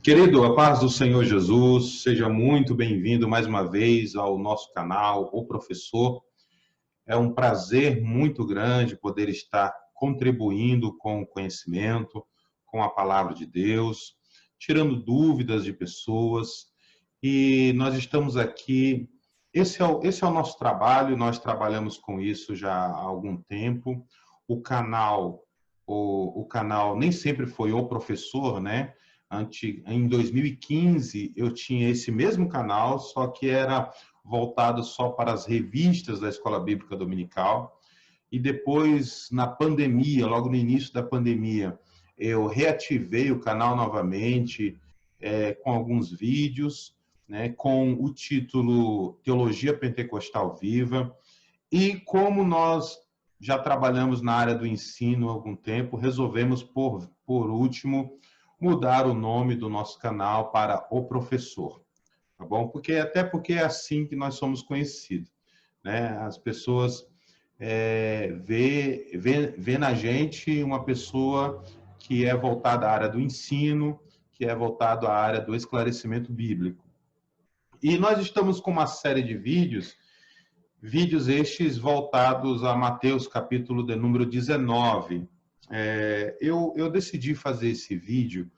Querido, a paz do Senhor Jesus, seja muito bem-vindo mais uma vez ao nosso canal, O Professor. É um prazer muito grande poder estar contribuindo com o conhecimento, com a palavra de Deus, tirando dúvidas de pessoas. E nós estamos aqui, esse é o nosso trabalho, nós trabalhamos com isso já há algum tempo. O canal, o canal nem sempre foi O Professor, né? Em 2015 eu tinha esse mesmo canal, só que era voltado só para as revistas da Escola Bíblica Dominical. E depois, na pandemia, logo no início da pandemia, eu reativei o canal novamente, com alguns vídeos, né, com o título Teologia Pentecostal Viva. E como nós já trabalhamos na área do ensino há algum tempo, resolvemos, por último, mudar o nome do nosso canal para O Professor, tá bom? Até porque é assim que nós somos conhecidos, né? As pessoas vê na gente uma pessoa que é voltada à área do ensino, que é voltado à área do esclarecimento bíblico. E nós estamos com uma série de vídeos estes voltados a Mateus, capítulo de número 19. Eu decidi fazer esse vídeo,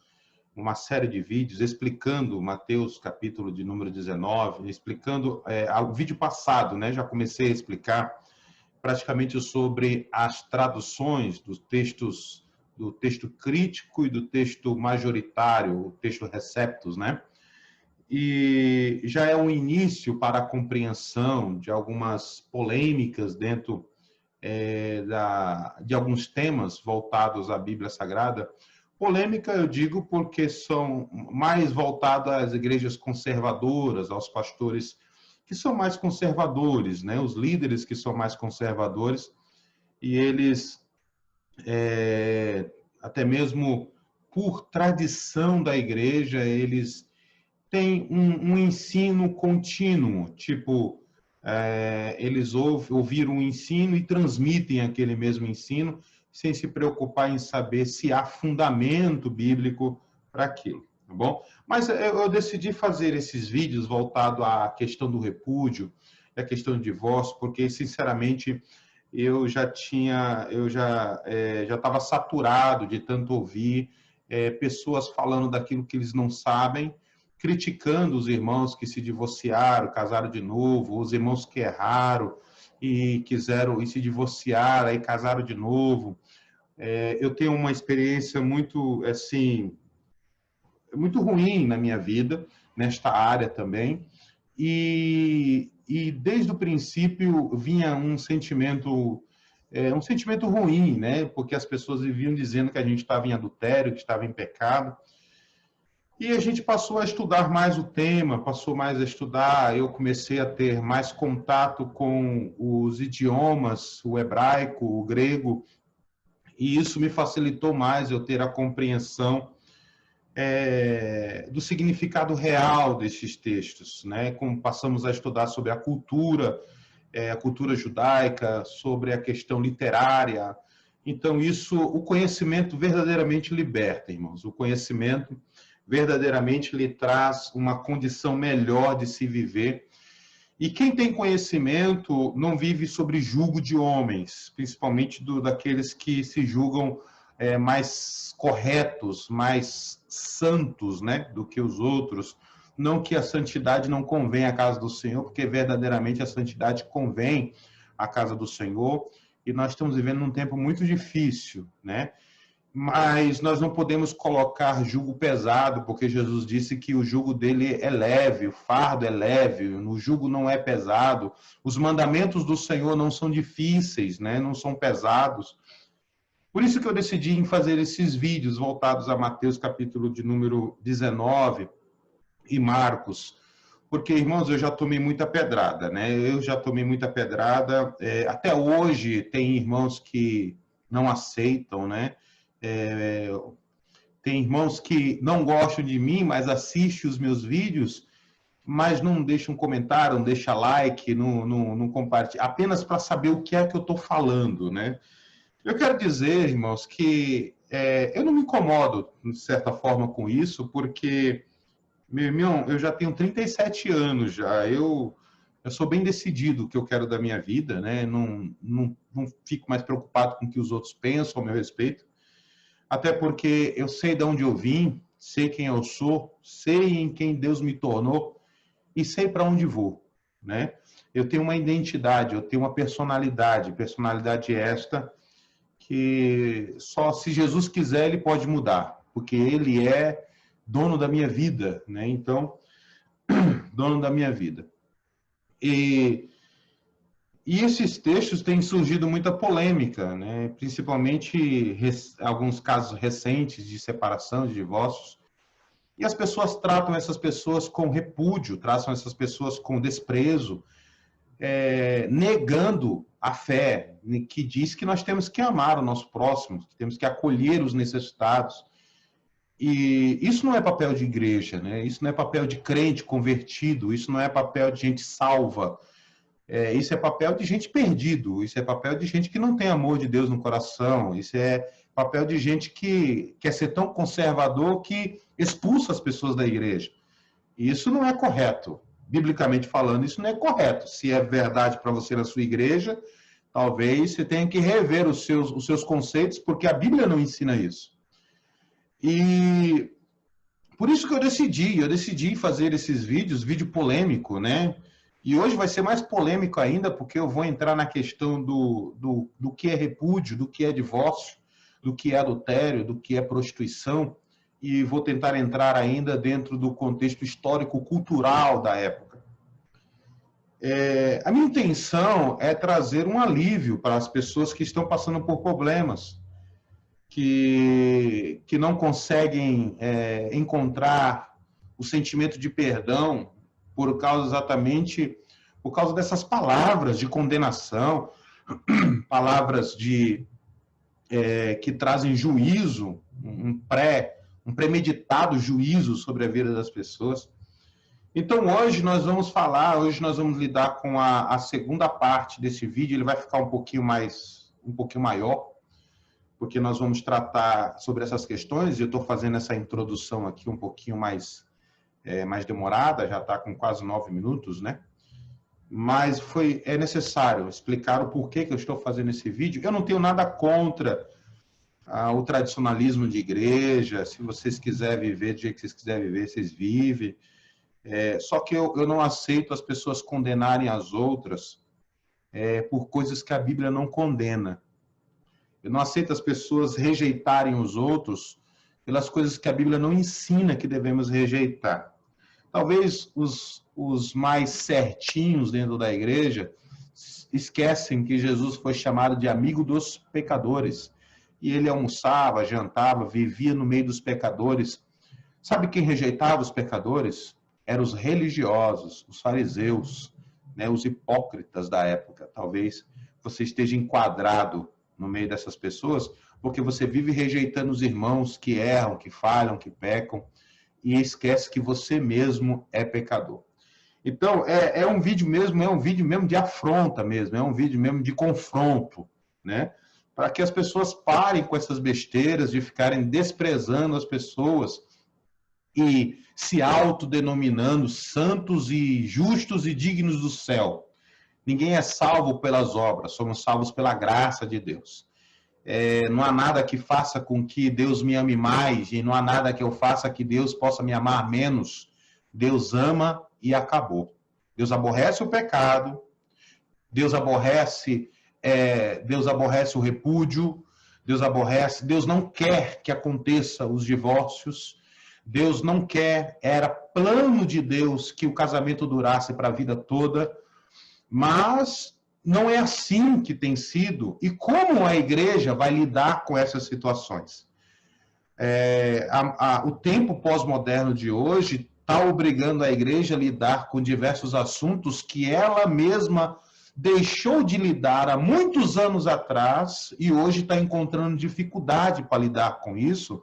uma série de vídeos, explicando Mateus, capítulo de número 19, explicando o vídeo passado, né? Já comecei a explicar praticamente sobre as traduções dos textos, do texto crítico e do texto majoritário, o texto receptus, né? E já é um início para a compreensão de algumas polêmicas dentro de alguns temas voltados à Bíblia Sagrada. Polêmica, eu digo, porque são mais voltados às igrejas conservadoras, aos pastores que são mais conservadores, né? Os líderes que são mais conservadores, e eles, até mesmo por tradição da igreja, eles têm um ensino contínuo, tipo, eles ouviram o ensino e transmitem aquele mesmo ensino, sem se preocupar em saber se há fundamento bíblico para aquilo, tá bom? Mas eu decidi fazer esses vídeos voltados à questão do repúdio, à questão do divórcio, porque, sinceramente, eu já estava saturado de tanto ouvir pessoas falando daquilo que eles não sabem, criticando os irmãos que se divorciaram, casaram de novo, os irmãos que erraram e quiseram e se divorciaram e casaram de novo. Eu tenho uma experiência muito, assim, muito ruim na minha vida, nesta área também, e desde o princípio vinha um sentimento ruim, né? Porque as pessoas viviam dizendo que a gente estava em adultério, que estava em pecado. E a gente passou a estudar mais o tema, passou mais a estudar, eu comecei a ter mais contato com os idiomas, o hebraico, o grego, e isso me facilitou mais eu ter a compreensão do significado real desses textos, né? Como passamos a estudar sobre a cultura judaica, sobre a questão literária. Então, o conhecimento verdadeiramente liberta, irmãos. O conhecimento verdadeiramente lhe traz uma condição melhor de se viver. E quem tem conhecimento não vive sob julgo de homens, principalmente daqueles que se julgam mais corretos, mais santos, né, do que os outros. Não que a santidade não convém à casa do Senhor, porque verdadeiramente a santidade convém à casa do Senhor, e nós estamos vivendo num tempo muito difícil, né? Mas nós não podemos colocar jugo pesado, porque Jesus disse que o jugo dele é leve, o fardo é leve, o jugo não é pesado. Os mandamentos do Senhor não são difíceis, né? Não são pesados. Por isso que eu decidi em fazer esses vídeos voltados a Mateus, capítulo de número 19 e Marcos. Porque, irmãos, eu já tomei muita pedrada, né? Eu já tomei muita pedrada. Até hoje tem irmãos que não aceitam, né? Tem irmãos que não gostam de mim, mas assistem os meus vídeos, mas não deixam um comentário, não deixam like, não compartilham, apenas para saber o que é que eu estou falando, né? Eu quero dizer, irmãos, que eu não me incomodo, de certa forma, com isso, porque, meu irmão, eu já tenho 37 anos já, eu sou bem decidido o que eu quero da minha vida, né? Não fico mais preocupado com o que os outros pensam a meu respeito, até porque eu sei de onde eu vim, sei quem eu sou, sei em quem Deus me tornou e sei para onde vou, né? Eu tenho uma identidade, eu tenho uma personalidade esta que só se Jesus quiser ele pode mudar, porque ele é dono da minha vida, né? Então, dono da minha vida. E, e esses textos têm surgido muita polêmica, né? Principalmente alguns casos recentes de separação, de divórcios. E as pessoas tratam essas pessoas com repúdio, tratam essas pessoas com desprezo, negando a fé, que diz que nós temos que amar o nosso próximo, que temos que acolher os necessitados. E isso não é papel de igreja, né? Isso não é papel de crente convertido, isso não é papel de gente salva. Isso é papel de gente perdido, isso é papel de gente que não tem amor de Deus no coração, isso é papel de gente que quer ser tão conservador que expulsa as pessoas da igreja. E isso não é correto. Biblicamente falando, isso não é correto. Se é verdade para você na sua igreja, talvez você tenha que rever os seus conceitos, porque a Bíblia não ensina isso. E por isso que eu decidi fazer esses vídeos, vídeo polêmico, né? E hoje vai ser mais polêmico ainda, porque eu vou entrar na questão do que é repúdio, do que é divórcio, do que é adultério, do que é prostituição, e vou tentar entrar ainda dentro do contexto histórico-cultural da época. A minha intenção é trazer um alívio para as pessoas que estão passando por problemas, que não conseguem encontrar o sentimento de perdão por causa dessas palavras de condenação, palavras que trazem juízo, um premeditado juízo sobre a vida das pessoas. Então, hoje nós vamos lidar com a segunda parte desse vídeo. Ele vai ficar um pouquinho maior, porque nós vamos tratar sobre essas questões. Eu estou fazendo essa introdução aqui um pouquinho mais demorada, já está com quase 9 minutos, né? Mas é necessário explicar o porquê que eu estou fazendo esse vídeo. Eu não tenho nada contra o tradicionalismo de igreja. Se vocês quiserem viver do jeito que vocês quiserem viver, vocês vivem. Só que eu não aceito as pessoas condenarem as outras por coisas que a Bíblia não condena. Eu não aceito as pessoas rejeitarem os outros pelas coisas que a Bíblia não ensina que devemos rejeitar. Talvez os mais certinhos dentro da igreja esquecem que Jesus foi chamado de amigo dos pecadores. E ele almoçava, jantava, vivia no meio dos pecadores. Sabe quem rejeitava os pecadores? Eram os religiosos, os fariseus, né, os hipócritas da época. Talvez você esteja enquadrado no meio dessas pessoas, porque você vive rejeitando os irmãos que erram, que falham, que pecam, e esquece que você mesmo é pecador. Então, é um vídeo mesmo de afronta mesmo, é um vídeo mesmo de confronto, né? Para que as pessoas parem com essas besteiras de ficarem desprezando as pessoas e se autodenominando santos e justos e dignos do céu. Ninguém é salvo pelas obras, somos salvos pela graça de Deus. Não há nada que faça com que Deus me ame mais, e não há nada que eu faça que Deus possa me amar menos. Deus ama e acabou. Deus aborrece o pecado, Deus aborrece o repúdio, Deus não quer que aconteça os divórcios, Deus não quer, era plano de Deus que o casamento durasse para a vida toda, mas não é assim que tem sido. E como a igreja vai lidar com essas situações? O tempo pós-moderno de hoje está obrigando a igreja a lidar com diversos assuntos que ela mesma deixou de lidar há muitos anos atrás e hoje está encontrando dificuldade para lidar com isso.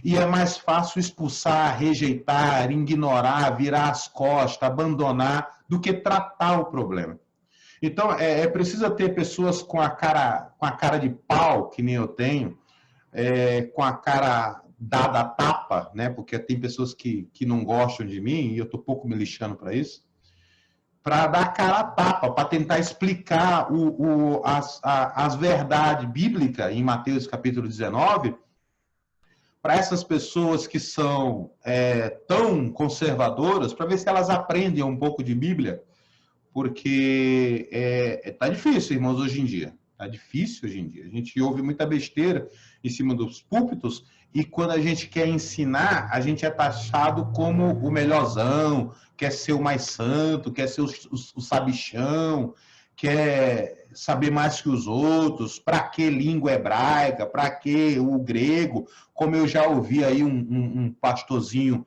E é mais fácil expulsar, rejeitar, ignorar, virar as costas, abandonar, do que tratar o problema. Então, preciso ter pessoas com a cara de pau, que nem eu tenho, com a cara dada a tapa, né? Porque tem pessoas que não gostam de mim, e eu estou pouco me lixando para isso, para dar a cara a tapa, para tentar explicar as verdades bíblicas em Mateus capítulo 19, para essas pessoas que são tão conservadoras, para ver se elas aprendem um pouco de Bíblia, porque tá difícil, irmãos, hoje em dia. Tá difícil hoje em dia. A gente ouve muita besteira em cima dos púlpitos e quando a gente quer ensinar, a gente é taxado como o melhorzão, quer ser o mais santo, quer ser o sabichão, quer saber mais que os outros. Para que língua hebraica? Para que o grego? Como eu já ouvi aí um pastorzinho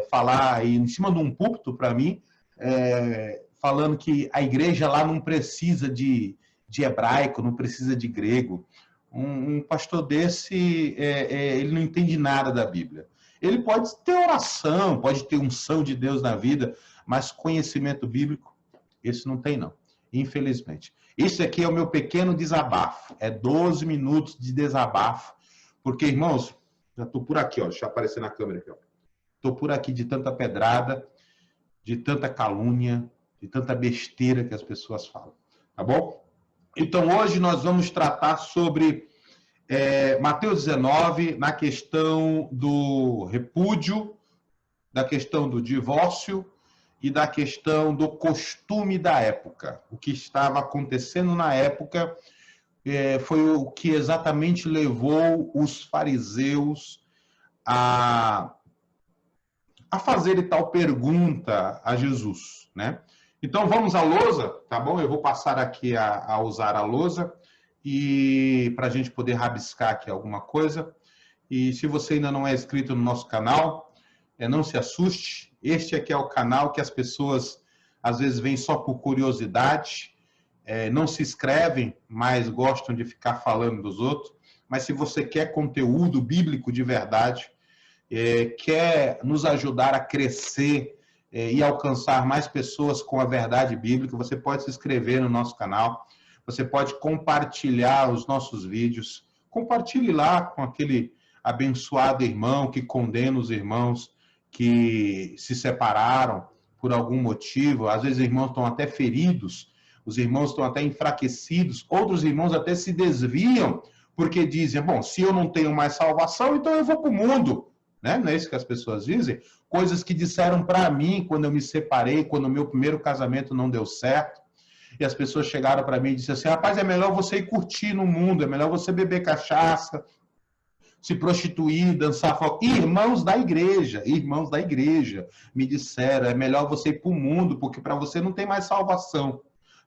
falar aí em cima de um púlpito para mim, falando que a igreja lá não precisa de hebraico, não precisa de grego. Um pastor desse, ele não entende nada da Bíblia. Ele pode ter oração, pode ter unção de Deus na vida, mas conhecimento bíblico, esse não tem não, infelizmente. Isso aqui é o meu pequeno desabafo, 12 minutos de desabafo, porque, irmãos, já estou por aqui, ó, deixa eu aparecer na câmera aqui, ó. Estou por aqui de tanta pedrada, de tanta calúnia, de tanta besteira que as pessoas falam, tá bom? Então, hoje nós vamos tratar sobre Mateus 19, na questão do repúdio, da questão do divórcio e da questão do costume da época. O que estava acontecendo na época foi o que exatamente levou os fariseus a fazer tal pergunta a Jesus, né? Então, vamos à lousa, tá bom? Eu vou passar aqui a usar a lousa e para a gente poder rabiscar aqui alguma coisa. E se você ainda não é inscrito no nosso canal, não se assuste. Este aqui é o canal que as pessoas, às vezes, vêm só por curiosidade, não se inscrevem, mas gostam de ficar falando dos outros. Mas se você quer conteúdo bíblico de verdade, quer nos ajudar a crescer e alcançar mais pessoas com a verdade bíblica, você pode se inscrever no nosso canal, você pode compartilhar os nossos vídeos, compartilhe lá com aquele abençoado irmão que condena os irmãos que se separaram por algum motivo, às vezes os irmãos estão até feridos, os irmãos estão até enfraquecidos, outros irmãos até se desviam, porque dizem, bom, se eu não tenho mais salvação, então eu vou para o mundo. Né? Não é isso que as pessoas dizem? Coisas que disseram para mim quando eu me separei, quando o meu primeiro casamento não deu certo. E as pessoas chegaram para mim e disseram assim, rapaz, é melhor você ir curtir no mundo, é melhor você beber cachaça, se prostituir, dançar fogo. Irmãos da igreja me disseram, é melhor você ir para o mundo, porque para você não tem mais salvação,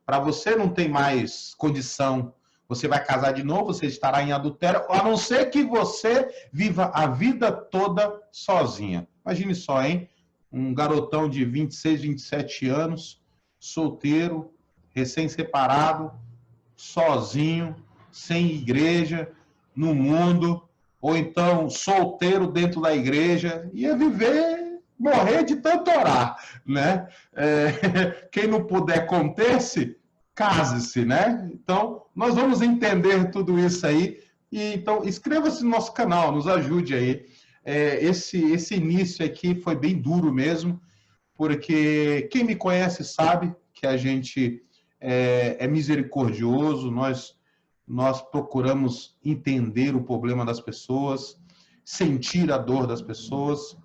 para você não tem mais condição. Você vai casar de novo, você estará em adultério, a não ser que você viva a vida toda sozinha. Imagine só, hein? Um garotão de 26, 27 anos, solteiro, recém-separado, sozinho, sem igreja, no mundo, ou então solteiro dentro da igreja, ia viver, morrer de tanto orar, né? Quem não puder conter-se, case-se, né? Então, nós vamos entender tudo isso aí. E, então, inscreva-se no nosso canal, nos ajude aí. Esse início aqui foi bem duro mesmo, porque quem me conhece sabe que a gente é misericordioso, nós procuramos entender o problema das pessoas, sentir a dor das pessoas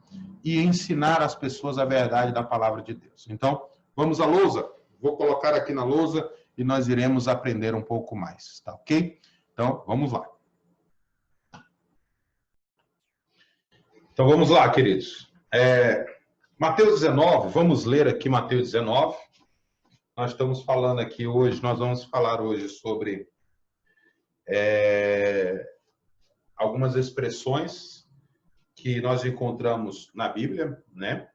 e ensinar as pessoas a verdade da palavra de Deus. Então, vamos à lousa. Vou colocar aqui na lousa e nós iremos aprender um pouco mais, tá ok? Então, vamos lá. Então, vamos lá, queridos. Mateus 19, vamos ler aqui Mateus 19. Nós estamos falando aqui hoje, nós vamos falar hoje sobre algumas expressões que nós encontramos na Bíblia, né?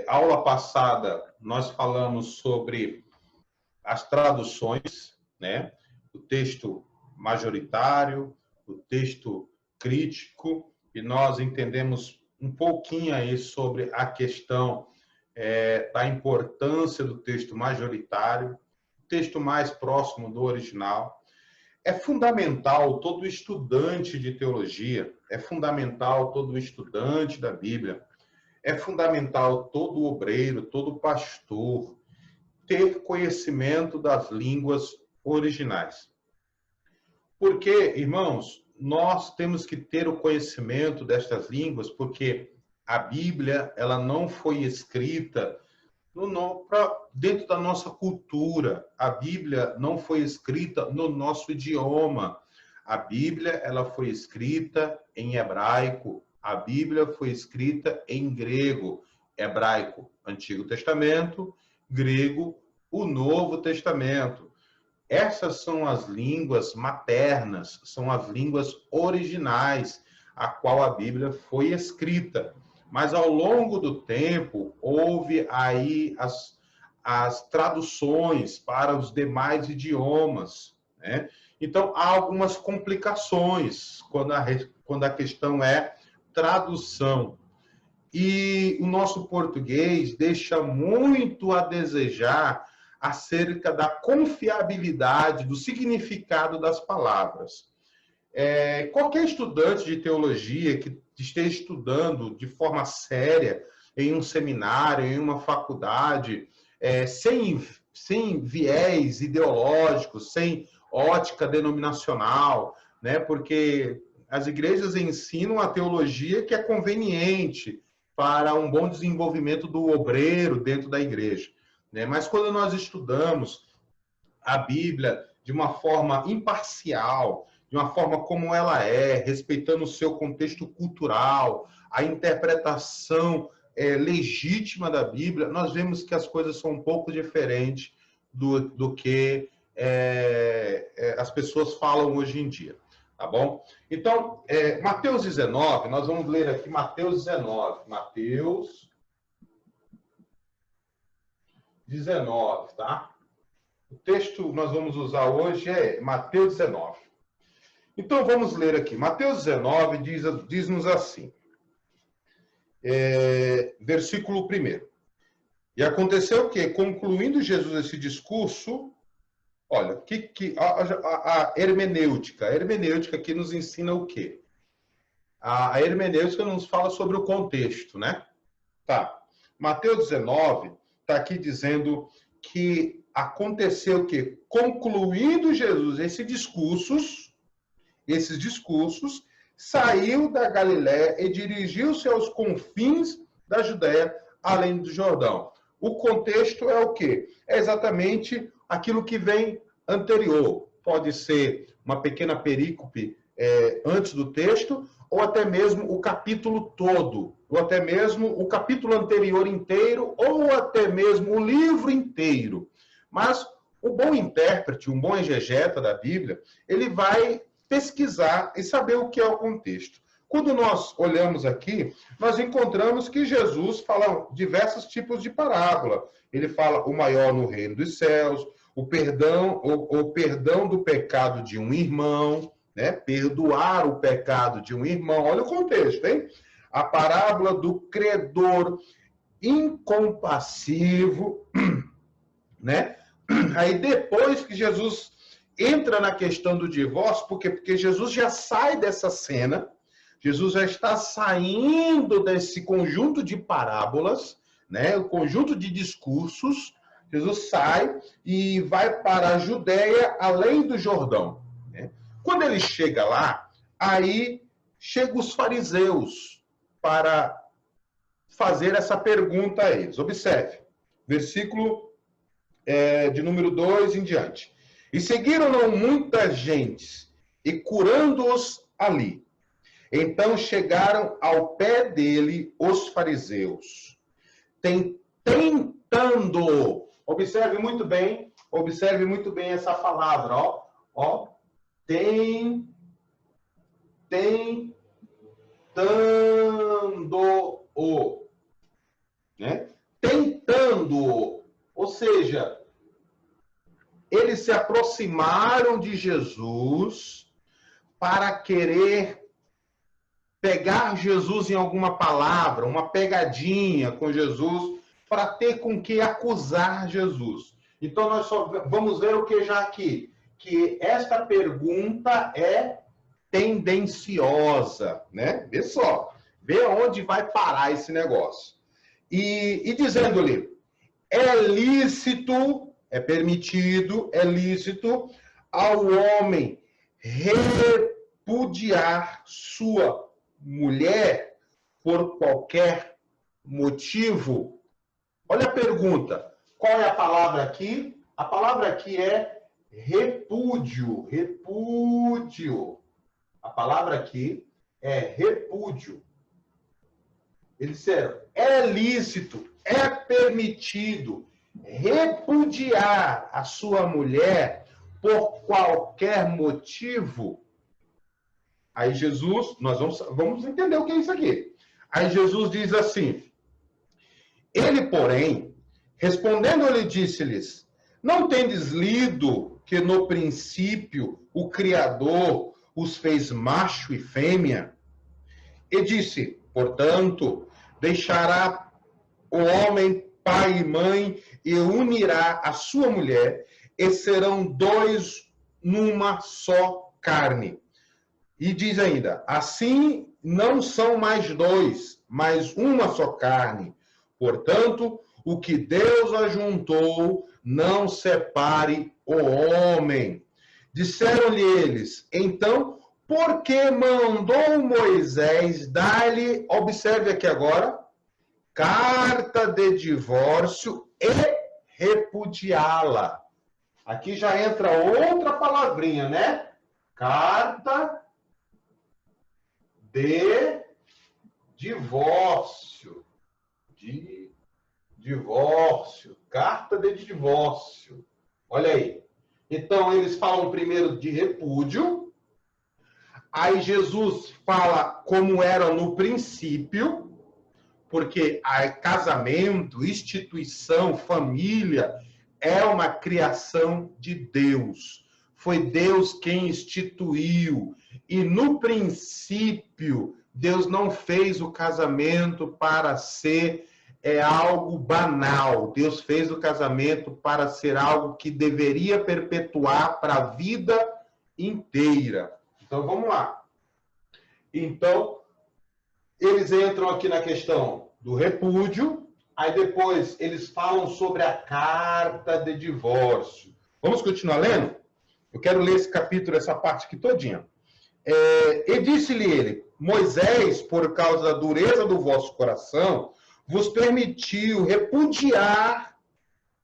Aula passada, nós falamos sobre as traduções, né? O texto majoritário, o texto crítico, e nós entendemos um pouquinho aí sobre a questão da importância do texto majoritário, o texto mais próximo do original. É fundamental todo estudante de teologia, é fundamental todo estudante da Bíblia, é fundamental todo obreiro, todo pastor ter conhecimento das línguas originais. Porque, irmãos, nós temos que ter o conhecimento destas línguas, porque a Bíblia, ela não foi escrita dentro da nossa cultura. A Bíblia não foi escrita no nosso idioma. A Bíblia, ela foi escrita em hebraico. A Bíblia foi escrita em grego. Hebraico, Antigo Testamento; grego, o Novo Testamento. Essas são as línguas maternas, são as línguas originais, a qual a Bíblia foi escrita. Mas ao longo do tempo, houve aí as traduções para os demais idiomas, né? Então, há algumas complicações quando a questão é tradução. E o nosso português deixa muito a desejar acerca da confiabilidade, do significado das palavras. Qualquer estudante de teologia que esteja estudando de forma séria em um seminário, em uma faculdade, sem viés ideológico, sem ótica denominacional, né? Porque as igrejas ensinam a teologia que é conveniente para um bom desenvolvimento do obreiro dentro da igreja, né? Mas quando nós estudamos a Bíblia de uma forma imparcial, de uma forma como ela respeitando o seu contexto cultural, a interpretação legítima da Bíblia, nós vemos que as coisas são um pouco diferentes do que as pessoas falam hoje em dia, tá bom? Então, Mateus 19, nós vamos ler aqui Mateus 19. Mateus 19, tá? O texto que nós vamos usar hoje é Mateus 19. Então, vamos ler aqui. Mateus 19 diz-nos assim, versículo 1. E aconteceu que, concluindo Jesus esse discurso, olha, a hermenêutica. A hermenêutica aqui nos ensina o quê? A hermenêutica nos fala sobre o contexto, né? Tá. Mateus 19 está aqui dizendo que aconteceu o quê? Concluindo Jesus esses discursos, saiu da Galiléia e dirigiu-se aos confins da Judéia, além do Jordão. O contexto é o quê? É exatamente aquilo que vem anterior. Pode ser uma pequena perícope antes do texto, ou até mesmo o capítulo todo, ou até mesmo o capítulo anterior inteiro, ou até mesmo o livro inteiro. Mas o bom intérprete, um bom exegeta da Bíblia, ele vai pesquisar e saber o que é o contexto. Quando nós olhamos aqui, nós encontramos que Jesus fala diversos tipos de parábola. Ele fala o maior no reino dos céus, o perdão do pecado de um irmão, né? Perdoar o pecado de um irmão. Olha o contexto, hein? A parábola do credor incompassivo, né? Aí depois que Jesus entra na questão do divórcio, porque Jesus já sai dessa cena, Jesus já está saindo desse conjunto de parábolas, né? O conjunto de discursos. Jesus sai e vai para a Judéia, além do Jordão, né? Quando ele chega lá, aí chegam os fariseus para fazer essa pergunta a eles. Observe, versículo de número 2 em diante. E seguiram-no muitas gentes, e curando-os ali. Então chegaram ao pé dele os fariseus, tentando. Observe muito bem essa palavra, ó. Tentando-o, né? Tentando-o, ou seja, eles se aproximaram de Jesus para querer pegar Jesus em alguma palavra, uma pegadinha com Jesus, para ter com que acusar Jesus. Então, nós só vamos ver o que já aqui? que esta pergunta é tendenciosa, né? Vê só, vê onde vai parar esse negócio. E dizendo-lhe, é lícito, é permitido, é lícito ao homem repudiar sua mulher por qualquer motivo? Olha a pergunta. Qual é a palavra aqui? A palavra aqui é repúdio. Repúdio. A palavra aqui é repúdio. Eles disseram, é lícito, é permitido repudiar a sua mulher por qualquer motivo. Aí Jesus, nós vamos entender o que é isso aqui. Aí Jesus diz assim, ele, porém, respondendo-lhe, disse-lhes, não tendes lido que no princípio o Criador os fez macho e fêmea? E disse, portanto, deixará o homem pai e mãe e unirá a sua mulher, e serão dois numa só carne. E diz ainda, assim não são mais dois, mas uma só carne. Portanto, o que Deus ajuntou, não separe o homem. Disseram-lhe eles, então, por que mandou Moisés dar-lhe, observe aqui agora, carta de divórcio e repudiá-la? Aqui já entra outra palavrinha, né? Carta de divórcio. Carta de divórcio. Olha aí. Então, eles falam primeiro de repúdio. Aí Jesus fala como era no princípio, porque casamento, instituição, família é uma criação de Deus. Foi Deus quem instituiu. E no princípio, Deus não fez o casamento para ser algo banal. Deus fez o casamento para ser algo que deveria perpetuar para a vida inteira. Então, vamos lá. Então, eles entram aqui na questão do repúdio, aí depois eles falam sobre a carta de divórcio. Vamos continuar lendo? Eu quero ler esse capítulo, essa parte aqui todinha. E disse-lhe ele, Moisés, por causa da dureza do vosso coração, vos permitiu repudiar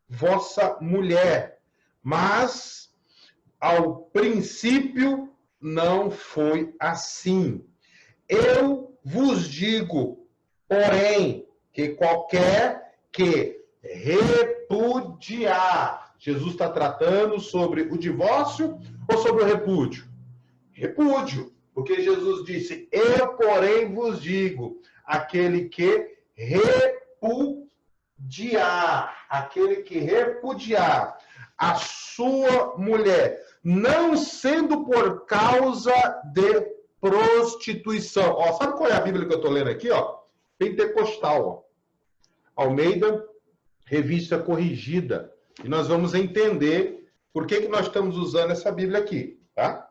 vossa mulher, mas ao princípio não foi assim. Eu vos digo, porém, que qualquer que repudiar, Jesus está tratando sobre o divórcio ou sobre o repúdio? Repúdio, porque Jesus disse, eu, porém, vos digo, aquele que repudiar a sua mulher, não sendo por causa de prostituição. Ó, sabe qual é a Bíblia que eu estou lendo aqui? Ó? Pentecostal. Ó. Almeida, revista corrigida. E nós vamos entender por que nós estamos usando essa Bíblia aqui. Tá?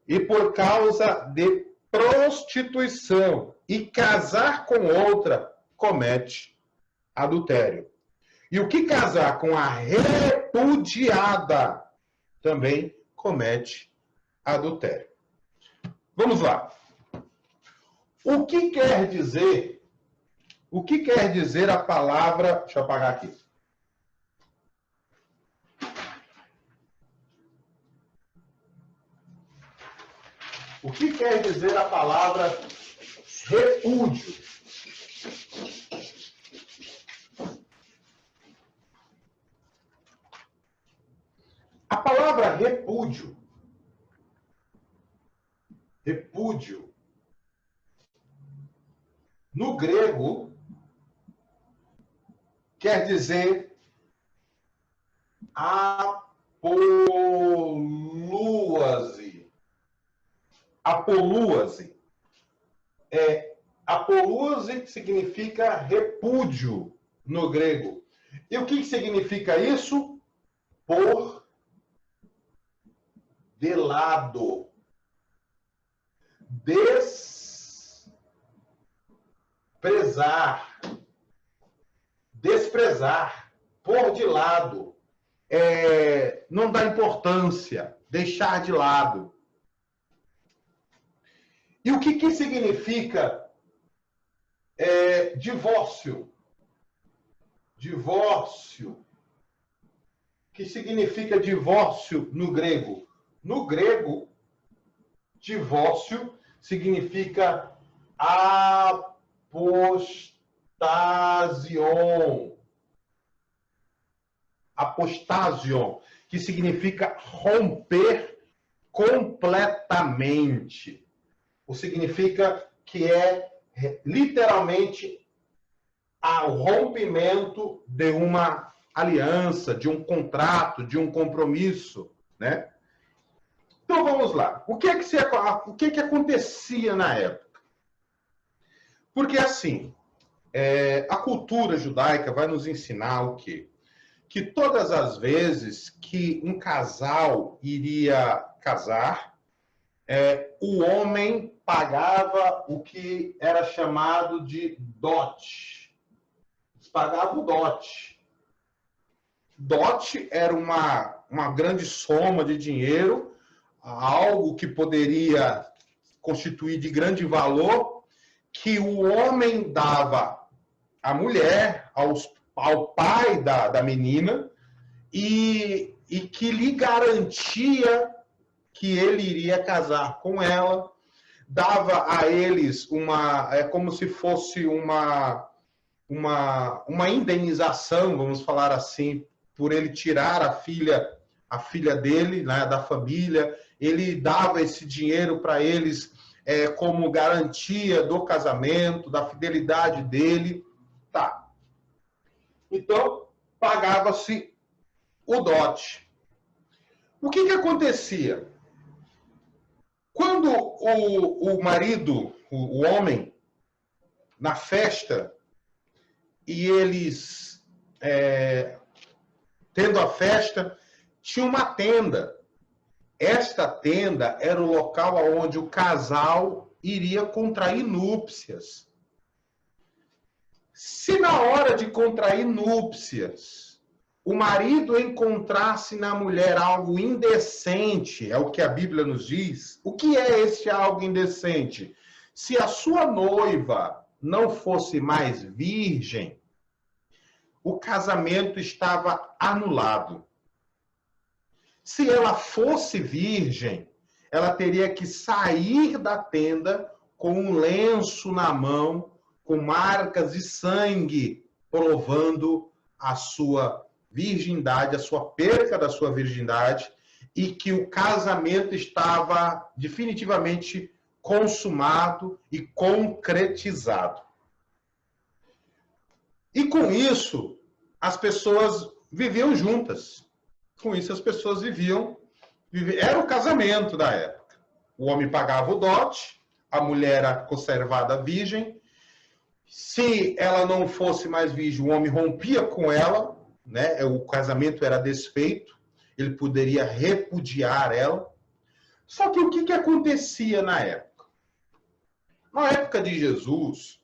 E por causa de prostituição e casar com outra, comete adultério. E o que casar com a repudiada também comete adultério. Vamos lá. O que quer dizer a palavra... Deixa eu apagar aqui. O que quer dizer a palavra repúdio? A palavra repúdio, no grego, quer dizer apolúase. Apolúase. Apolúase significa repúdio no grego. E o que significa isso? Por de lado. Desprezar, pôr de lado, não dar importância, deixar de lado. E o que significa divórcio? Divórcio. O que significa divórcio no grego? No grego, divórcio significa apostasion. Apostasion, que significa romper completamente. O significa que é literalmente o rompimento de uma aliança, de um contrato, de um compromisso, né? Então vamos lá. O que acontecia na época? Porque assim, a cultura judaica vai nos ensinar o quê? Que todas as vezes que um casal iria casar, o homem pagava o que era chamado de dote. Eles pagavam o dote. Dote era uma grande soma de dinheiro, algo que poderia constituir de grande valor, que o homem dava à mulher, ao pai da menina, e que lhe garantia que ele iria casar com ela, dava a eles como se fosse uma indenização, vamos falar assim, por ele tirar a filha dele, né, da família. Ele dava esse dinheiro para eles como garantia do casamento, da fidelidade dele. Tá. Então, pagava-se o dote. O que acontecia? Quando o marido, o homem, na festa, e eles, tendo a festa, tinha uma tenda. Esta tenda era o local onde o casal iria contrair núpcias. Se na hora de contrair núpcias, o marido encontrasse na mulher algo indecente, é o que a Bíblia nos diz. O que é esse algo indecente? Se a sua noiva não fosse mais virgem, o casamento estava anulado. Se ela fosse virgem, ela teria que sair da tenda com um lenço na mão, com marcas de sangue, provando a sua virgindade, a sua perca da sua virgindade, e que o casamento estava definitivamente consumado e concretizado. E com isso, as pessoas viviam juntas. Com isso, as pessoas viviam. Era o casamento da época. O homem pagava o dote, a mulher era conservada virgem. Se ela não fosse mais virgem, o homem rompia com ela, né? O casamento era desfeito, ele poderia repudiar ela. Só que o que acontecia na época? Na época de Jesus,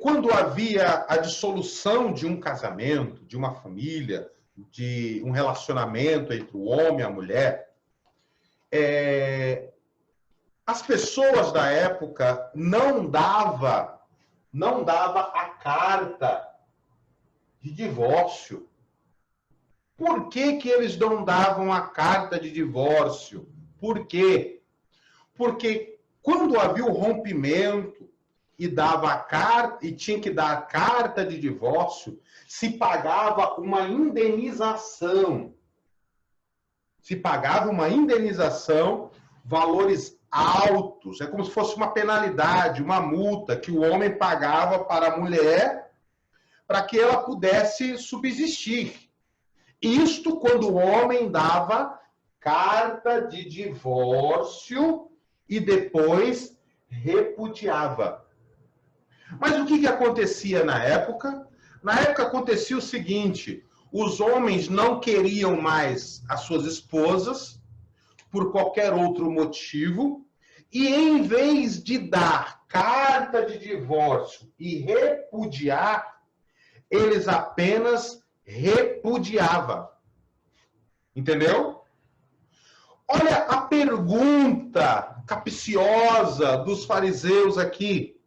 quando havia a dissolução de um casamento, de uma família, de um relacionamento entre o homem e a mulher, as pessoas da época não dava a carta de divórcio. Por que eles não davam a carta de divórcio? Por quê? Porque quando havia o rompimento e dava a carta, e tinha que dar a carta de divórcio, se pagava uma indenização. Se pagava uma indenização, valores altos, é como se fosse uma penalidade, uma multa que o homem pagava para a mulher para que ela pudesse subsistir. Isto quando o homem dava carta de divórcio e depois repudiava. Mas o que acontecia na época? Na época acontecia o seguinte: os homens não queriam mais as suas esposas, por qualquer outro motivo, e em vez de dar carta de divórcio e repudiar, eles apenas repudiavam. Entendeu? Olha a pergunta capciosa dos fariseus aqui.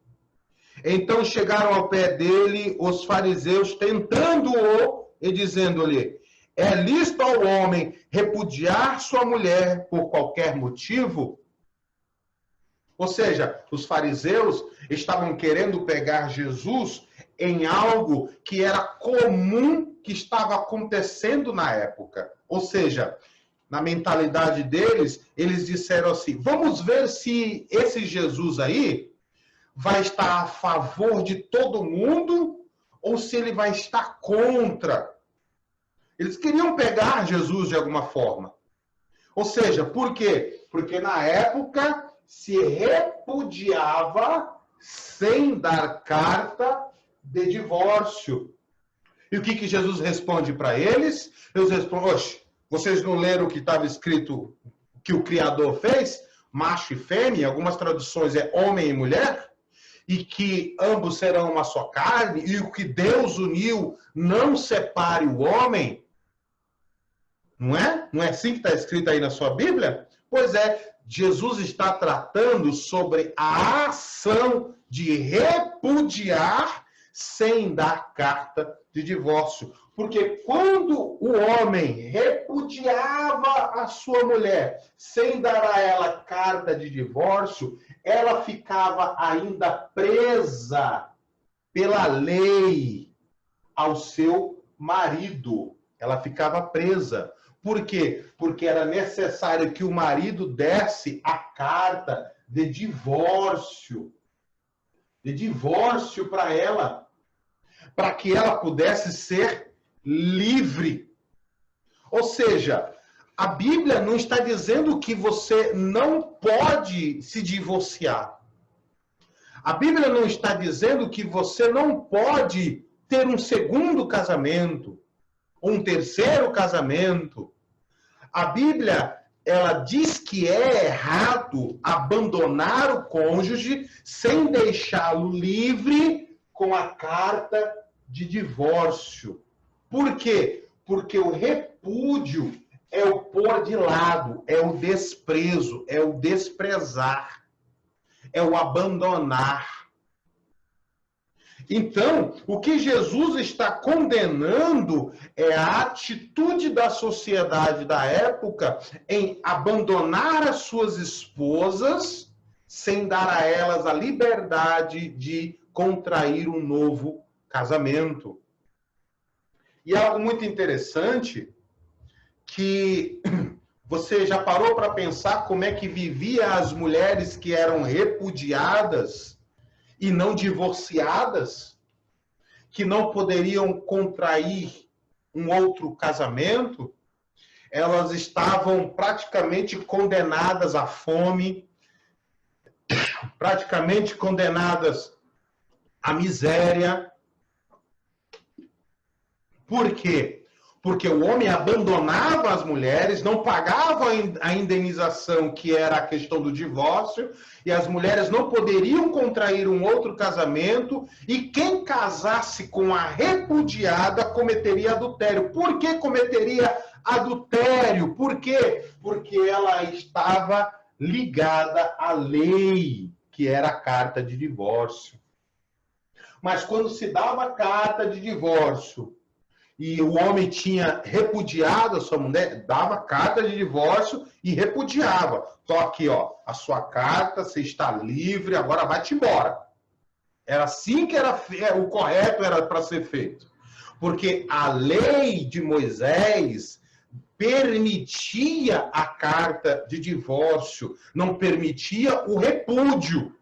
Então chegaram ao pé dele os fariseus, tentando-o e dizendo-lhe: é lícito ao homem repudiar sua mulher por qualquer motivo? Ou seja, os fariseus estavam querendo pegar Jesus em algo que era comum, que estava acontecendo na época. Ou seja, na mentalidade deles, eles disseram assim: vamos ver se esse Jesus aí vai estar a favor de todo mundo ou se ele vai estar contra. Eles queriam pegar Jesus de alguma forma. Ou seja, por quê? Porque na época se repudiava sem dar carta de divórcio. E o que Jesus responde para eles? Eles respondem: oxe, vocês não leram o que estava escrito que o Criador fez? Macho e fêmea, algumas traduções é homem e mulher, e que ambos serão uma só carne, e o que Deus uniu não separe o homem. Não é? Não é assim que está escrito aí na sua Bíblia? Pois é, Jesus está tratando sobre a ação de repudiar sem dar carta de divórcio. Porque quando o homem repudiava a sua mulher sem dar a ela carta de divórcio, ela ficava ainda presa pela lei ao seu marido. Ela ficava presa. Por quê? Porque era necessário que o marido desse a carta de divórcio para ela, para que ela pudesse ser livre. Ou seja, a Bíblia não está dizendo que você não pode se divorciar. A Bíblia não está dizendo que você não pode ter um segundo casamento, um terceiro casamento. A Bíblia, ela diz que é errado abandonar o cônjuge sem deixá-lo livre com a carta de divórcio. Por quê? Porque o repúdio é o pôr de lado, é o desprezo, é o desprezar, é o abandonar. Então, o que Jesus está condenando é a atitude da sociedade da época em abandonar as suas esposas sem dar a elas a liberdade de contrair um novo casamento. E algo muito interessante, que você já parou para pensar como é que vivia as mulheres que eram repudiadas e não divorciadas, que não poderiam contrair um outro casamento? Elas estavam praticamente condenadas à fome, praticamente condenadas à miséria. Por quê? Porque o homem abandonava as mulheres, não pagava a indenização, que era a questão do divórcio, e as mulheres não poderiam contrair um outro casamento, e quem casasse com a repudiada cometeria adultério. Por que cometeria adultério? Por quê? Porque ela estava ligada à lei, que era a carta de divórcio. Mas quando se dava a carta de divórcio, e o homem tinha repudiado a sua mulher, dava carta de divórcio e repudiava. Então aqui, ó, a sua carta, você está livre, agora vai-te embora. Era assim que era o correto era para ser feito. Porque a lei de Moisés permitia a carta de divórcio, não permitia o repúdio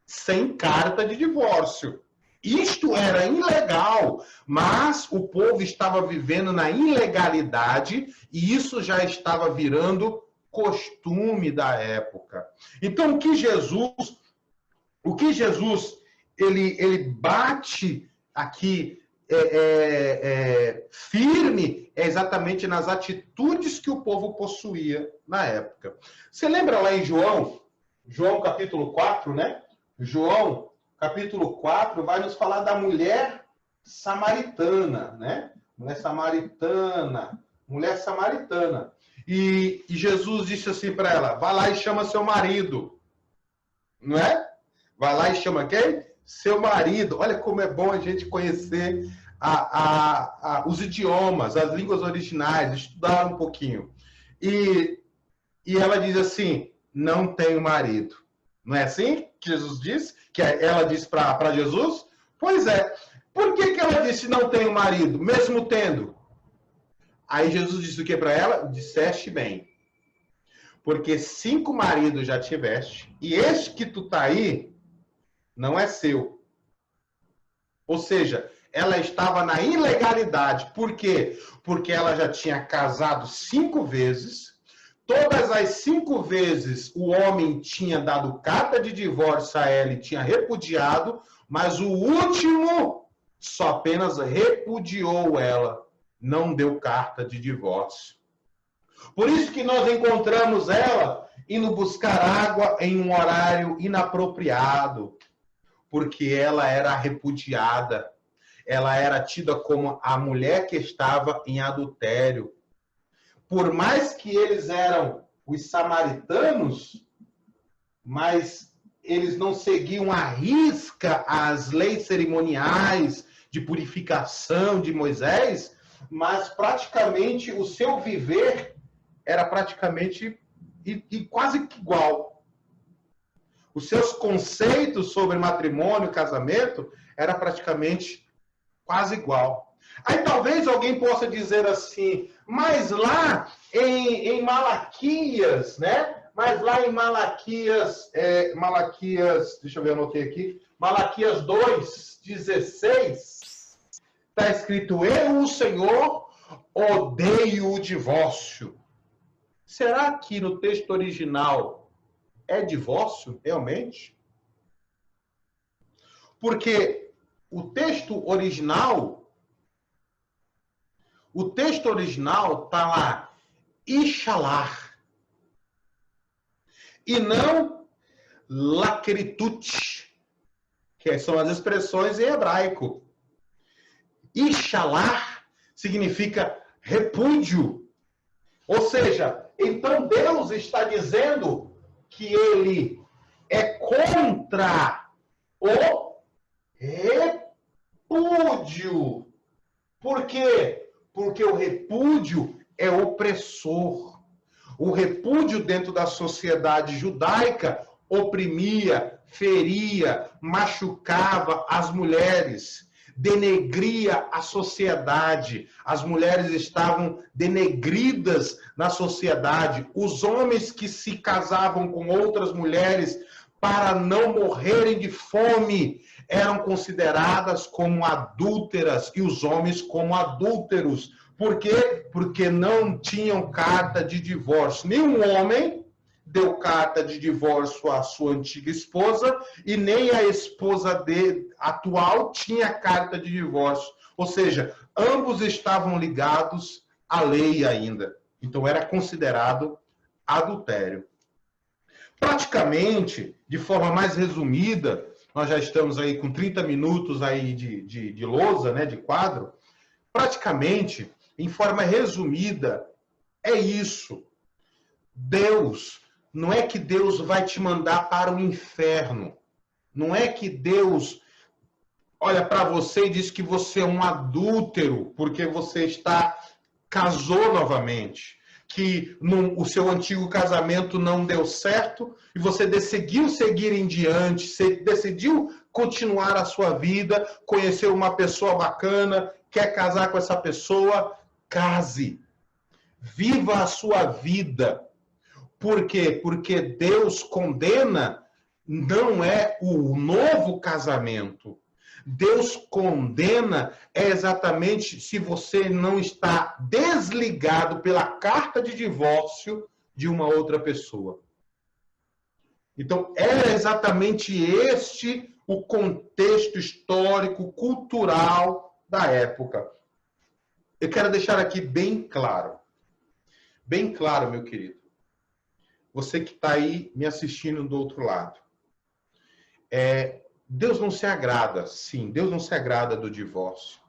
sem carta de divórcio. Isto era ilegal, mas o povo estava vivendo na ilegalidade e isso já estava virando costume da época. Então, o que Jesus ele bate aqui firme é exatamente nas atitudes que o povo possuía na época. Você lembra lá em João capítulo 4, né? João capítulo 4 vai nos falar da mulher samaritana, né? Mulher samaritana. E Jesus disse assim para ela: vai lá e chama seu marido. Não é? Vai lá e chama quem? Seu marido. Olha como é bom a gente conhecer os idiomas, as línguas originais, estudar um pouquinho. E ela diz assim: não tenho marido. Não é assim que Jesus disse? Que ela disse para Jesus? Pois é. Por que ela disse não tenho marido, mesmo tendo? Aí Jesus disse o que para ela? Disseste bem. Porque 5 maridos já tiveste, e este que tu tá aí não é seu. Ou seja, ela estava na ilegalidade. Por quê? Porque ela já tinha casado 5 vezes. Todas as 5 vezes o homem tinha dado carta de divórcio a ela e tinha repudiado, mas o último só apenas repudiou ela, não deu carta de divórcio. Por isso que nós encontramos ela indo buscar água em um horário inapropriado, porque ela era repudiada, ela era tida como a mulher que estava em adultério. Por mais que eles eram os samaritanos, mas eles não seguiam à risca as leis cerimoniais de purificação de Moisés, mas praticamente o seu viver era praticamente e quase que igual. Os seus conceitos sobre matrimônio, casamento, era praticamente quase igual. Aí talvez alguém possa dizer assim, mas lá em Malaquias, né? Mas lá em Malaquias, deixa eu ver, anotei aqui, Malaquias 2:16, está escrito: eu, o Senhor, odeio o divórcio. Será que no texto original é divórcio, realmente? Porque o texto original está lá, Ixalar, e não Lacritut, que são as expressões em hebraico. Ixalar significa repúdio. Ou seja, então Deus está dizendo que ele é contra o repúdio. Por quê? Porque o repúdio é opressor. O repúdio dentro da sociedade judaica oprimia, feria, machucava as mulheres, denegria a sociedade. As mulheres estavam denegridas na sociedade. Os homens que se casavam com outras mulheres para não morrerem de fome eram consideradas como adúlteras e os homens como adúlteros. Por quê? Porque não tinham carta de divórcio. Nenhum homem deu carta de divórcio à sua antiga esposa e nem a esposa atual tinha carta de divórcio. Ou seja, ambos estavam ligados à lei ainda. Então era considerado adultério. Praticamente, de forma mais resumida, nós já estamos aí com 30 minutos aí de lousa, né, de quadro. Praticamente, em forma resumida, é isso. Deus, não é que Deus vai te mandar para o inferno. Não é que Deus olha para você e diz que você é um adúltero porque você casou novamente. Que o seu antigo casamento não deu certo e você decidiu seguir em diante, você decidiu continuar a sua vida, conhecer uma pessoa bacana, quer casar com essa pessoa, case. Viva a sua vida. Por quê? Porque Deus condena não é o novo casamento. Deus condena exatamente se você não está desligado pela carta de divórcio de uma outra pessoa. Então, é exatamente este o contexto histórico, cultural da época. Eu quero deixar aqui bem claro, meu querido, você que está aí me assistindo do outro lado. Deus não se agrada, sim, Deus não se agrada do divórcio.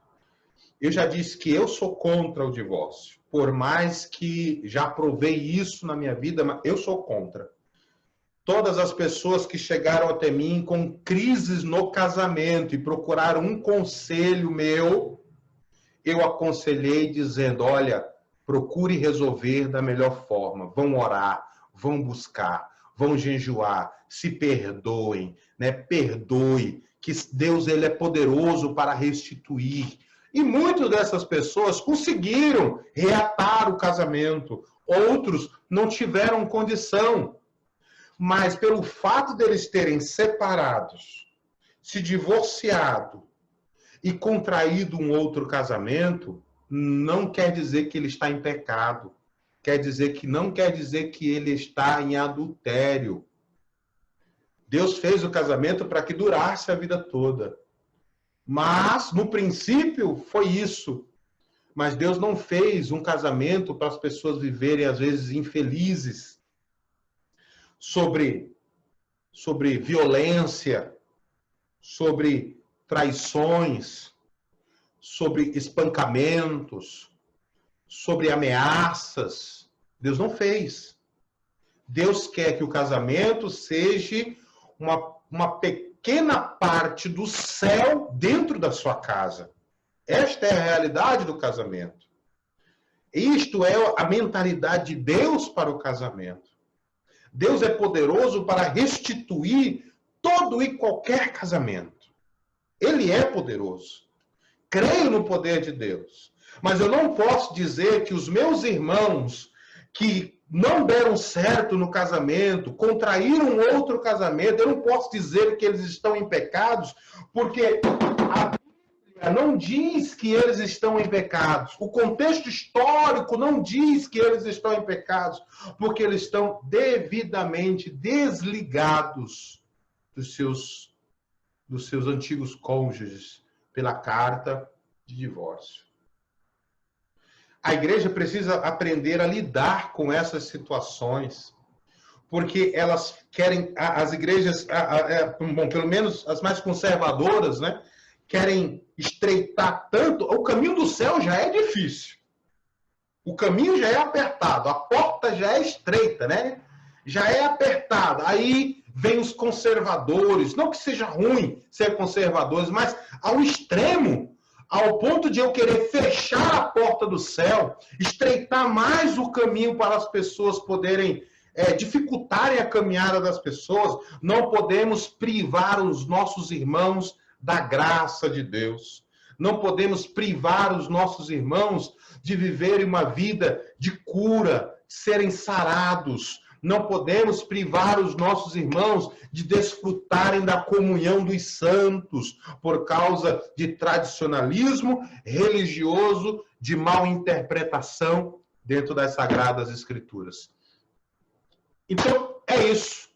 Eu já disse que eu sou contra o divórcio, por mais que já provei isso na minha vida, mas eu sou contra. Todas as pessoas que chegaram até mim com crises no casamento e procuraram um conselho meu, eu aconselhei dizendo, olha, procure resolver da melhor forma. Vão orar, vão buscar, vão jejuar, se perdoem, né? Perdoe, que Deus ele é poderoso para restituir. E muitas dessas pessoas conseguiram reatar o casamento. Outros não tiveram condição. Mas pelo fato deles terem separados, se divorciado e contraído um outro casamento, não quer dizer que ele está em pecado. Não quer dizer que ele está em adultério. Deus fez o casamento para que durasse a vida toda. Mas, no princípio, foi isso. Mas Deus não fez um casamento para as pessoas viverem, às vezes, infelizes. Sobre violência, sobre traições, sobre espancamentos, sobre ameaças. Deus não fez. Deus quer que o casamento seja uma pequena parte do céu dentro da sua casa. Esta é a realidade do casamento. Isto é a mentalidade de Deus para o casamento. Deus é poderoso para restituir todo e qualquer casamento. Ele é poderoso. Creio no poder de Deus. Mas eu não posso dizer que os meus irmãos que não deram certo no casamento, contraíram outro casamento, eu não posso dizer que eles estão em pecados, porque a Bíblia não diz que eles estão em pecados. O contexto histórico não diz que eles estão em pecados, porque eles estão devidamente desligados dos seus antigos cônjuges pela carta de divórcio. A igreja precisa aprender a lidar com essas situações, porque elas querem, as igrejas, bom, pelo menos as mais conservadoras, né, querem estreitar tanto. O caminho do céu já é difícil. O caminho já é apertado, a porta já é estreita, né? Já é apertada. Aí vem os conservadores, não que seja ruim ser conservadores, mas ao extremo, ao ponto de eu querer fechar a porta do céu, estreitar mais o caminho para as pessoas poderem dificultarem a caminhada das pessoas. Não podemos privar os nossos irmãos da graça de Deus. Não podemos privar os nossos irmãos de viverem uma vida de cura, serem sarados. Não podemos privar os nossos irmãos de desfrutarem da comunhão dos santos por causa de tradicionalismo religioso, de mal interpretação dentro das Sagradas Escrituras. Então, é isso.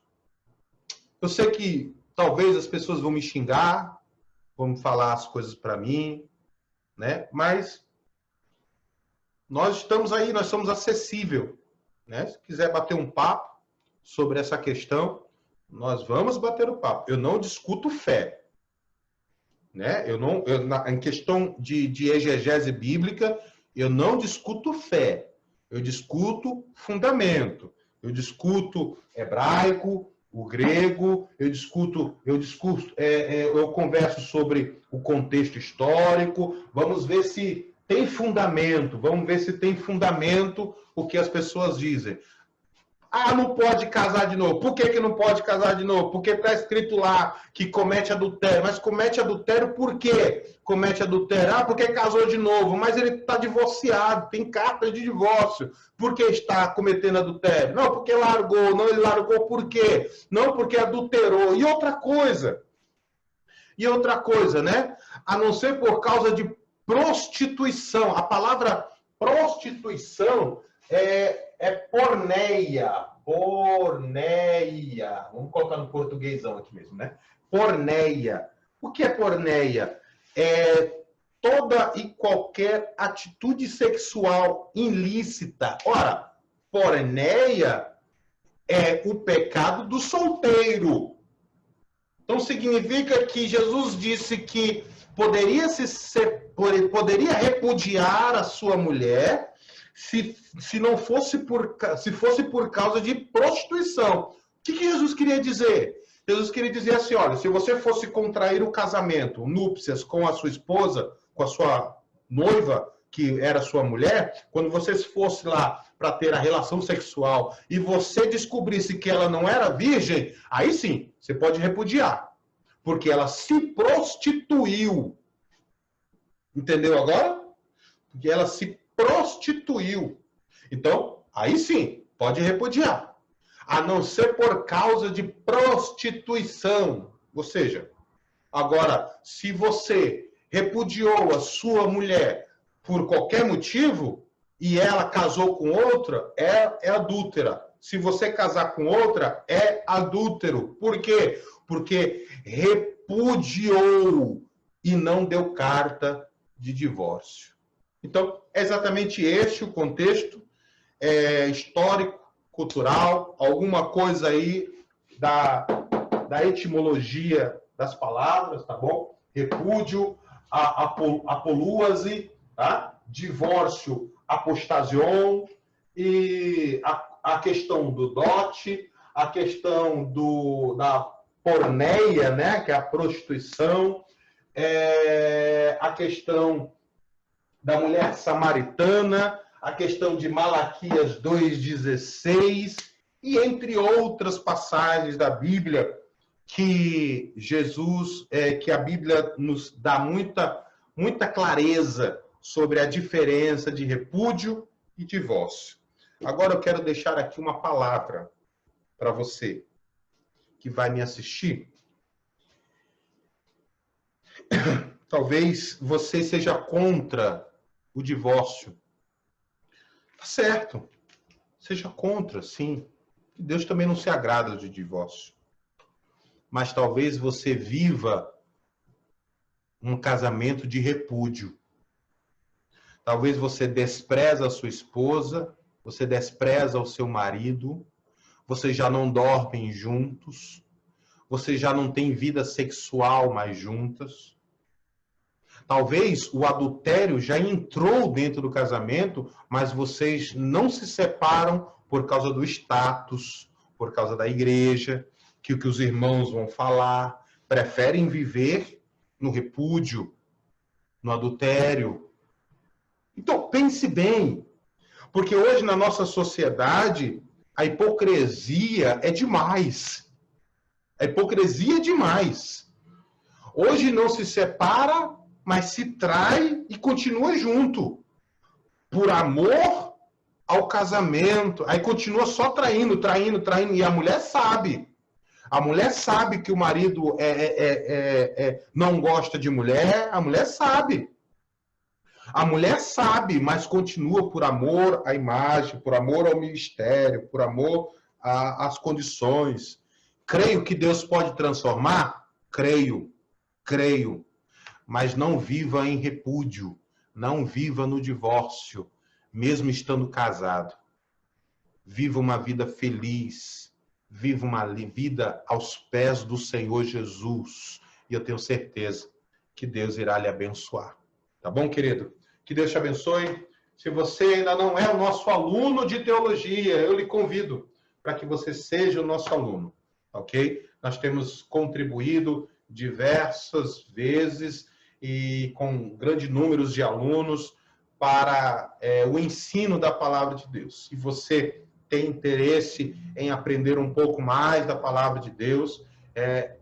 Eu sei que talvez as pessoas vão me xingar, vão falar as coisas para mim, né? Mas nós estamos aí, nós somos acessível, né? Se quiser bater um papo sobre essa questão, nós vamos bater o papo. Eu não discuto fé, né? Em questão de exegese bíblica, eu não discuto fé. Eu discuto fundamento. Eu discuto hebraico, o grego, eu converso sobre o contexto histórico. Vamos ver se tem fundamento. Vamos ver se tem fundamento o que as pessoas dizem. Ah, não pode casar de novo. Por que não pode casar de novo? Porque está escrito lá que comete adultério. Mas comete adultério por quê? Comete adultério. Ah, porque casou de novo. Mas ele está divorciado. Tem carta de divórcio. Por que está cometendo adultério? Não, porque largou. Não, ele largou por quê? Não, porque adulterou. E outra coisa, né? A não ser por causa de prostituição. A palavra prostituição é porneia. Porneia. Vamos colocar no portuguesão aqui mesmo, né? Porneia. O que é porneia? É toda e qualquer atitude sexual ilícita. Ora, porneia é o pecado do solteiro. Então significa que Jesus disse que poderia repudiar a sua mulher se fosse por causa de prostituição. O que Jesus queria dizer? Jesus queria dizer assim, olha, se você fosse contrair o casamento, núpcias com a sua esposa, com a sua noiva, que era sua mulher, quando você fosse lá para ter a relação sexual e você descobrisse que ela não era virgem, aí sim, você pode repudiar. Porque ela se prostituiu. Entendeu agora? Porque ela se prostituiu. Então, aí sim, pode repudiar. A não ser por causa de prostituição. Ou seja, agora, se você repudiou a sua mulher por qualquer motivo e ela casou com outra, é adúltera. Se você casar com outra, é adúltero. Por quê? Porque repudiou e não deu carta de divórcio. Então, é exatamente esse o contexto histórico, cultural, alguma coisa aí da etimologia das palavras, tá bom? Repúdio, apolúase, tá? Divórcio, apostasion, e a questão do dote, a questão da porneia, né? Que é a prostituição, a questão da mulher samaritana, a questão de Malaquias 2,16, e entre outras passagens da Bíblia que que a Bíblia nos dá muita clareza sobre a diferença de repúdio e divórcio. Agora eu quero deixar aqui uma palavra para você que vai me assistir. Talvez você seja contra o divórcio. Tá certo. Seja contra, sim. Deus também não se agrada de divórcio. Mas talvez você viva um casamento de repúdio. Talvez você despreza a sua esposa, você despreza o seu marido, você já não dormem juntos, você já não tem vida sexual mais juntas. Talvez o adultério já entrou dentro do casamento, mas vocês não se separam por causa do status, por causa da igreja, que o que os irmãos vão falar. Preferem viver no repúdio, no adultério. Então, pense bem, porque hoje na nossa sociedade a hipocrisia é demais. A hipocrisia é demais. Hoje não se separa, mas se trai e continua junto. Por amor ao casamento. Aí continua só traindo. E a mulher sabe. A mulher sabe que o marido não gosta de mulher. A mulher sabe. A mulher sabe, mas continua por amor à imagem, por amor ao ministério, por amor às condições. Creio que Deus pode transformar? Creio. Mas não viva em repúdio, não viva no divórcio, mesmo estando casado. Viva uma vida feliz, viva uma vida aos pés do Senhor Jesus. E eu tenho certeza que Deus irá lhe abençoar. Tá bom, querido? Que Deus te abençoe. Se você ainda não é o nosso aluno de teologia, eu lhe convido para que você seja o nosso aluno, ok? Nós temos contribuído diversas vezes e com grandes números de alunos para o ensino da palavra de Deus. Se você tem interesse em aprender um pouco mais da palavra de Deus,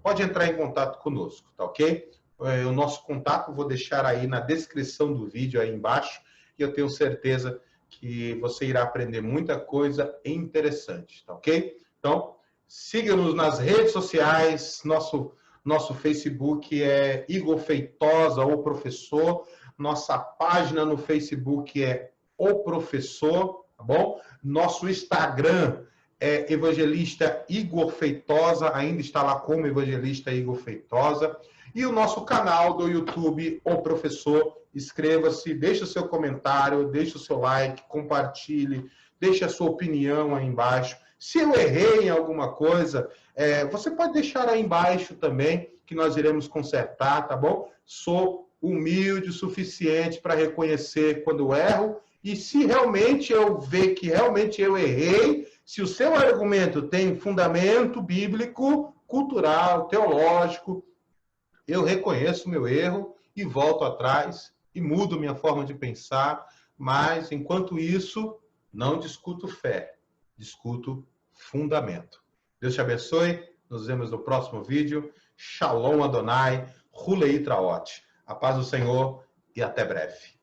pode entrar em contato conosco, tá ok? O nosso contato vou deixar aí na descrição do vídeo aí embaixo e eu tenho certeza que você irá aprender muita coisa interessante, tá ok? Então, siga-nos nas redes sociais, nosso Facebook é Igor Feitosa, o professor. Nossa página no Facebook é O Professor, tá bom? Nosso Instagram é Evangelista Igor Feitosa, ainda está lá como Evangelista Igor Feitosa. E o nosso canal do YouTube, O Professor. Inscreva-se, deixe o seu comentário, deixe o seu like, compartilhe, deixe a sua opinião aí embaixo. Se eu errei em alguma coisa, você pode deixar aí embaixo também, que nós iremos consertar, tá bom? Sou humilde o suficiente para reconhecer quando erro, e se realmente eu ver que realmente eu errei, se o seu argumento tem fundamento bíblico, cultural, teológico, eu reconheço meu erro e volto atrás e mudo minha forma de pensar, mas enquanto isso, não discuto fé, discuto fundamento. Deus te abençoe, nos vemos no próximo vídeo. Shalom Adonai, Hulei Traot. A paz do Senhor e até breve.